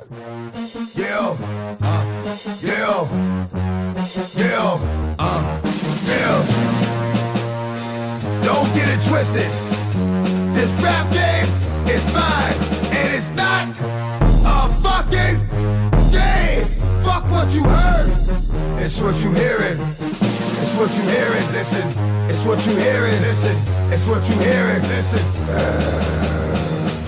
Yeah, yeah, yeah, yeah. Don't get it twisted. This rap game is mine, and it's not a fucking game. Fuck what you heard. It's what you hearing. It's what you hearing. Listen. It's what you hearing. Listen. It's what you hearing. Listen.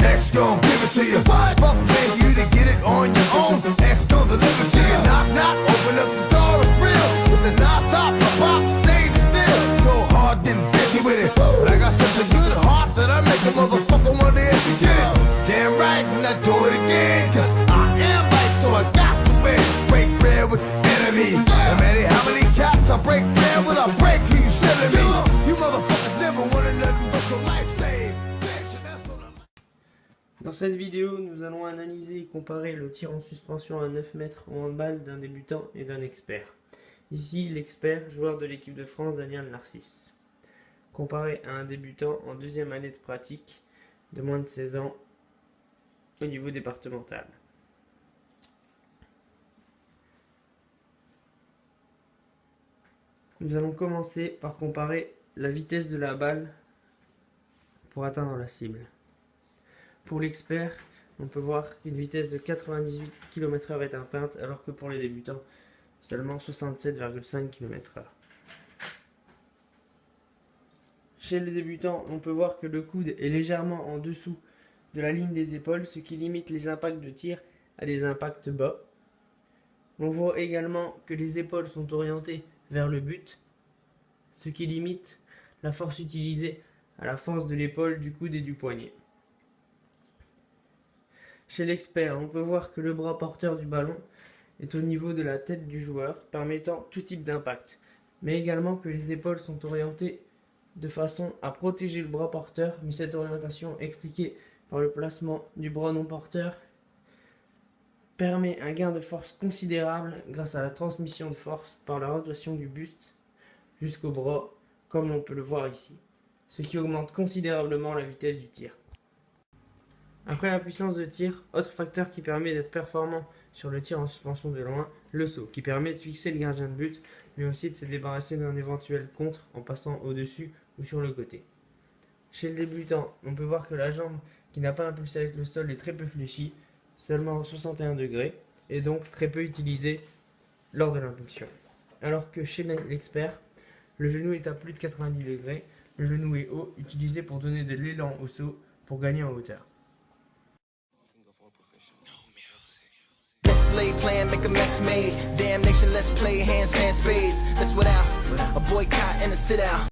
X gon' give it to you. What? Fuck pay you to get it on your own. X gon' deliver to you. Knock, knock. Open up the door. It's real. With the non-stop pop, stay still. Go hard, getting busy with it. But I got such a good heart that I make a motherfucker want to get it. Damn right, and I do it again. Cause I am right, so I got to win. Break bread with the enemy. No matter how many cats I break bread with, I break who you selling me. You motherfuckers never wanted nothing but your life saved. Dans cette vidéo, nous allons analyser et comparer le tir en suspension à 9 mètres en handball d'un débutant et d'un expert. Ici, l'expert, joueur de l'équipe de France, Daniel Narcisse, comparé à un débutant en deuxième année de pratique de moins de 16 ans au niveau départemental. Nous allons commencer par comparer la vitesse de la balle pour atteindre la cible. Pour l'expert, on peut voir qu'une vitesse de 98 km/h est atteinte, alors que pour les débutants, seulement 67,5 km/h. Chez les débutants, on peut voir que le coude est légèrement en dessous de la ligne des épaules, ce qui limite les impacts de tir à des impacts bas. On voit également que les épaules sont orientées vers le but, ce qui limite la force utilisée à la force de l'épaule, du coude et du poignet. Chez l'expert, on peut voir que le bras porteur du ballon est au niveau de la tête du joueur, permettant tout type d'impact, mais également que les épaules sont orientées de façon à protéger le bras porteur, mais cette orientation expliquée par le placement du bras non porteur permet un gain de force considérable grâce à la transmission de force par la rotation du buste jusqu'au bras, comme l'on peut le voir ici, ce qui augmente considérablement la vitesse du tir. Après la puissance de tir, autre facteur qui permet d'être performant sur le tir en suspension de loin, le saut, qui permet de fixer le gardien de but, mais aussi de se débarrasser d'un éventuel contre en passant au-dessus ou sur le côté. Chez le débutant, on peut voir que la jambe qui n'a pas impulsé avec le sol est très peu fléchie, seulement 61 degrés, et donc très peu utilisée lors de l'impulsion. Alors que chez l'expert, le genou est à plus de 90 degrés, le genou est haut, utilisé pour donner de l'élan au saut pour gagner en hauteur. Lay plan, make a mess made. Damn nation, let's play hands, spades. That's without a boycott and a sit out.